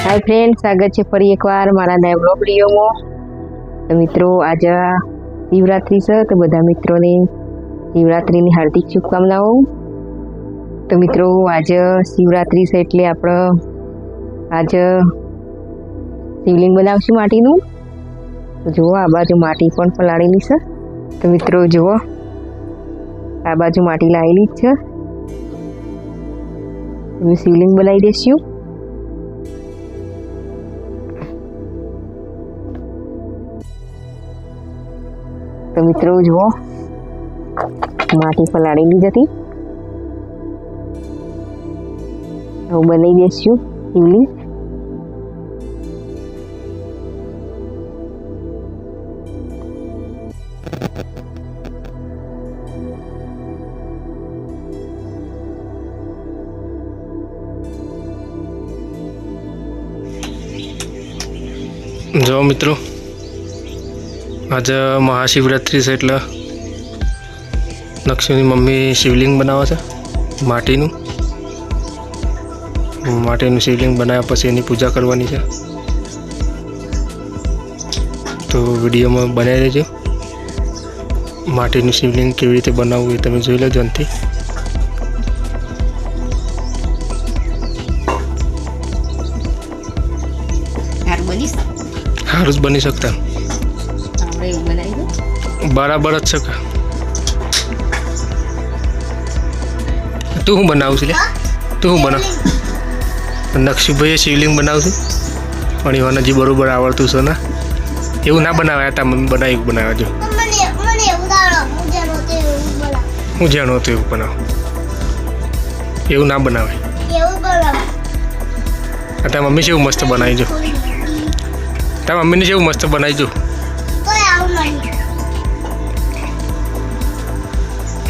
Hi friends, स्वागत है फरी एक बार मारा नया ब्लॉग वीडियो में। तो मित्रों, आज शिवरात्रि से तो बधा मित्रों ने शिवरात्रि की हार्दिक शुभकामनाओं। तो मित्रों, आज शिवरात्रि से एटले आपणे आज शिवलिंग बनावशुं माटीनुं। तो जुओ आ बाजू माटी पण पलाळेली छे। तो मित्रों जुओ आ बाजू माटी लावेली ज छे। शिवलिंग बनावी देशुं। तो मित्रों जुओ माटी पलाळेली जती हवे बनावी देशुं शिवलिंग। जो मित्रों, आज महाशिवरात्रि से एटले लक्ष्मी मम्मी शिवलिंग बनावे छे माटीनुं। माटीनुं शिवलिंग बनाव्या पछी एनी पूजा करवानी छे। तो विडियो में बनावी रहेजो। माटीनुं शिवलिंग केवी रीते बनाववुं ए तमे जोई लो ध्यानथी। हारुं ज बनी शकता बराबर ज छे। तू हूँ बनाव छे? तू हूँ बनाव? नक्षुभाई शिवलिंग बनाव छे पण एवाने जी बरोबर आवड़तुं छे ने एवुं ना बनावाय। ता मम्मी बनाव्युं बनावा जो हूँ जाणो तो एवुं बनाव। एवुं ना बनावाय। ता मम्मी केवुं मस्त बनावी जो। ता मम्मी ने केवुं मस्त बनावी जो।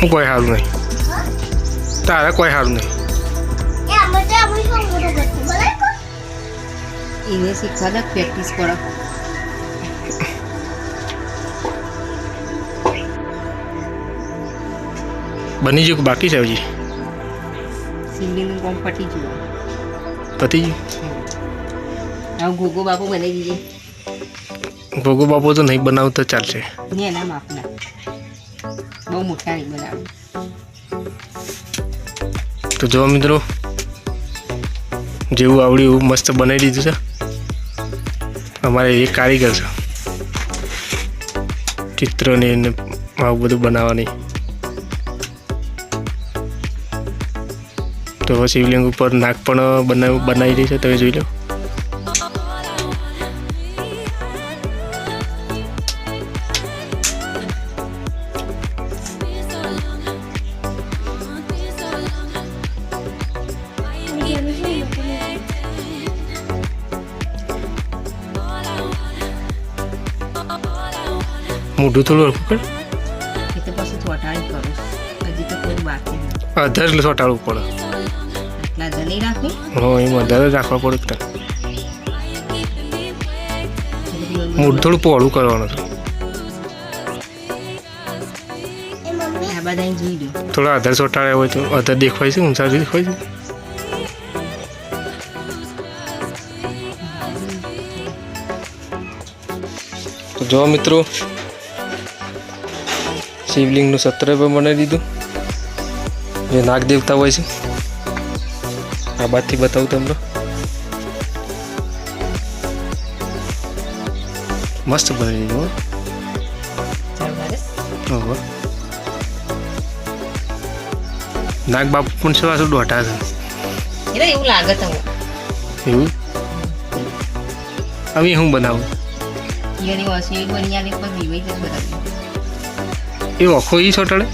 कोई हारू नहीं। तारा कोई हारू नहीं। इने सीखवाना प्रैक्टिस करो। बनी जो बाकी है जी। शिवलिंग कोम पटी जो पति जी। अब गोगो बापू बनाई दीजिए। गोगो बापू तो नहीं बनाव तो चलशे। नहीं ना मापना बहुत मोटा नहीं बनाव। तो जो मित्रों, जेवुं आवड्युं एवुं मस्त बनावी दीधुं छे। अमारे एक कारीगर छे चित्र ने आवुं बधुं बनाववानी। तो शिवलिंग पर नाग पण बनावी दे छे। तमे जोई लो। मोटू थोड़ा कर तो पास छोटाड़ी करो। हजी तो कोई बाकी नहीं। अधर छोटाड़ू पड़े। इतना जनी राखी। हां, एम अधर राखवा पड़े। मोटू थोड़ू पोळू करवानो छे। आ बधाई જોઈ લો। थोड़ा अधर छोटाड़े होय तो अधर देखाय छे, ऊंचा देखाय छे। तो जो मित्रों, शिवलिंग सत्र पर बनावी दीधुं। जे नाग देवता होय छे आ बातथी बतावुं तमने। मस्त बनावी दीधुं। ओहो, नाग बापू पण सेवा डोटा छे। एने એવું લાગે તો એવું હવે હું બનાવું? ઈની વાસી બનિયાને પર વિવઈ જ બનાવી। એ આખો ઈ છોટાડે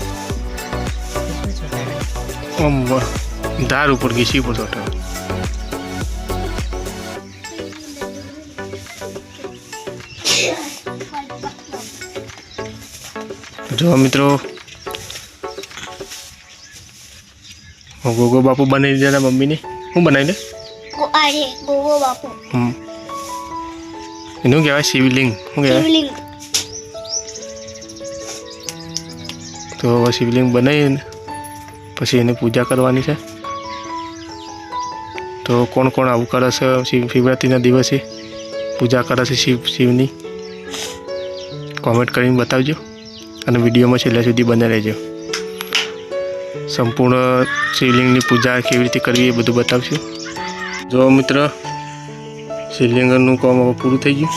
આમ ધાર ઉપર ઘીસી પર છોટાડે। जो मित्रों, गोगो बापू बनाई दिया मम्मी ने। हूँ बनाई दे गोगो बापू। एनु कहेवाय शिवलिंग। हूँ कहेवाय? तो शिवलिंग बनाई पछी एनी पूजा करवानी छे। તો કોણ કોણ આવું કરે છે શિવરાત્રિના દિવસે પૂજા કરે છે શિવની કોમેન્ટ કરીને બતાવજો અને વિડીયોમાં છેલ્લા સુધી બને રહેજો. સંપૂર્ણ શિવલિંગની પૂજા કેવી રીતે કરવી એ બધું બતાવશું. જો મિત્ર, શિવલિંગનું કામ હવે પૂરું થઈ ગયું.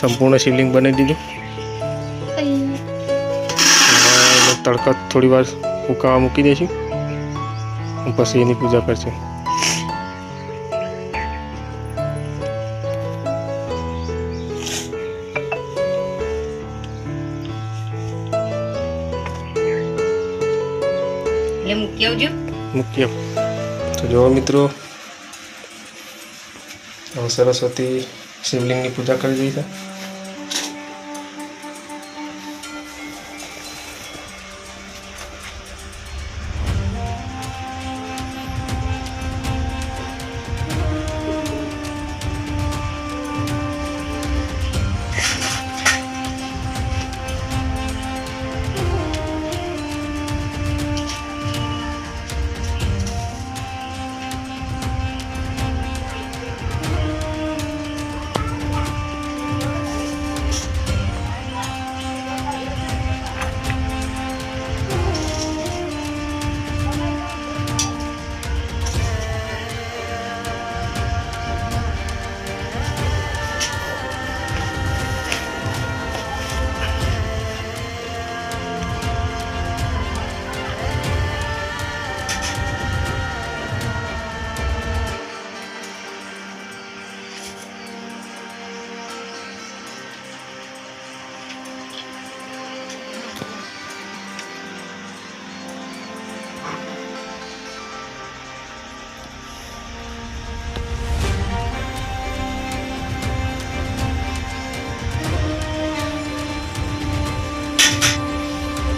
સંપૂર્ણ શિવલિંગ બનાવી દીધું. તડકા થોડી વાર ઉકાવા મૂકી દઈશું, પછી એની પૂજા કરશું. મૂકી તો જો મિત્રો, સરસ્વતી શિવલિંગની પૂજા કરી દઈ છે.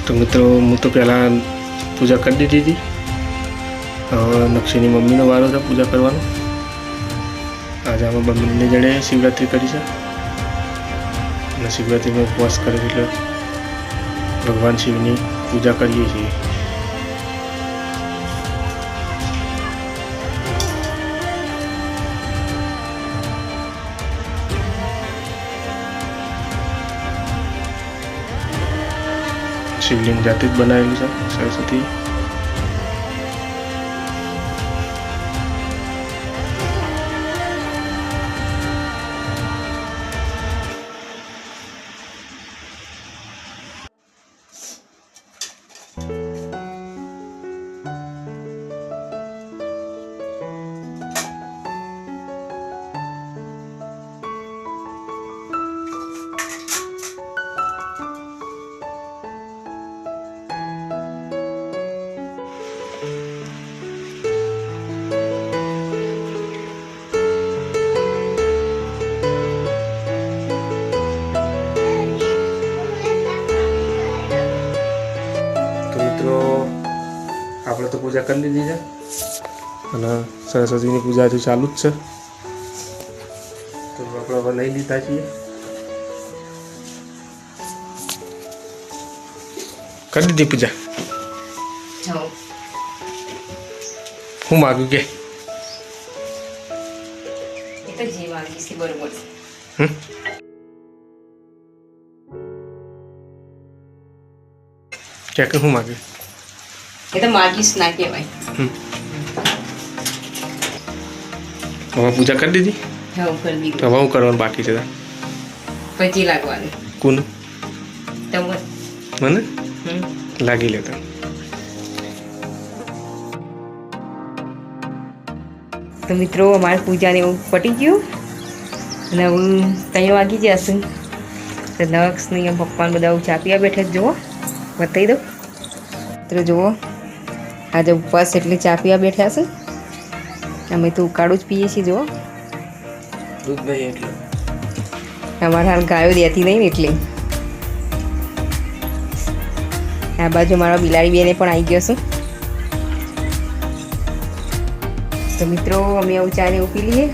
તો મિત્રો, હું તો પહેલાં પૂજા કરી દીધી હતી. હવે નક્ષીની મમ્મીનો વારો છે પૂજા કરવાનો. આજે અમે બંને જણે શિવરાત્રિ કરી છે અને શિવરાત્રિનો ઉપવાસ કરે એટલે ભગવાન શિવની પૂજા કરીએ છીએ. શિવલિંગ જાતે જ બનાવેલું છે સરસ્વતી. આપણે તો પૂજા કરી લીધી છે અને સરસ્વતીની પૂજા હજુ ચાલુ જ છે. તો આપણે હવે લઈ લીધા છીએ. કરી દીધી પૂજા. હું માગ્યું કે કે હું માગ્યું એ તો માગીશ ના કહેવાય. હવે પૂજા કરી દીધી. કરી દીધી. હવે હું કરવાનું બાકી છે? પછી લાગવાનું. કોણ? તમને. મને લાગી લેતા. તો મિત્રો, અમારી પૂજાને એવું પટી ગયું અને હું 3 વાગી જશે. તો નક્ષની પપ્પાને બધા ચાપિયા બેઠા જુઓ, બતાવી દો મિત્રો. જુઓ, આજે ઉપવાસ એટલે ચાપિયા બેઠા છે. અમે તો ઉકાળું જ પીએ છીએ. જુઓ, દૂધ નહીં એટલે અમારે હાલ ગાયો દેતી નહીં ને એટલે. આ બાજુ મારા બિલાડી બેને પણ આવી ગયો છું. તો મિત્રો, અમે આવું ચાને એવું પી લઈએ.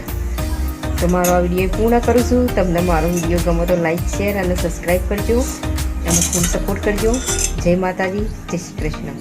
તો મારો આ વિડીયો પૂર્ણ કરું છું. તમને મારો વિડીયો ગમે તો લાઈક, શેર અને સબસ્ક્રાઈબ કરજો અને ફૂલ સપોર્ટ કરજો. જય માતાજી, જય શ્રી કૃષ્ણ.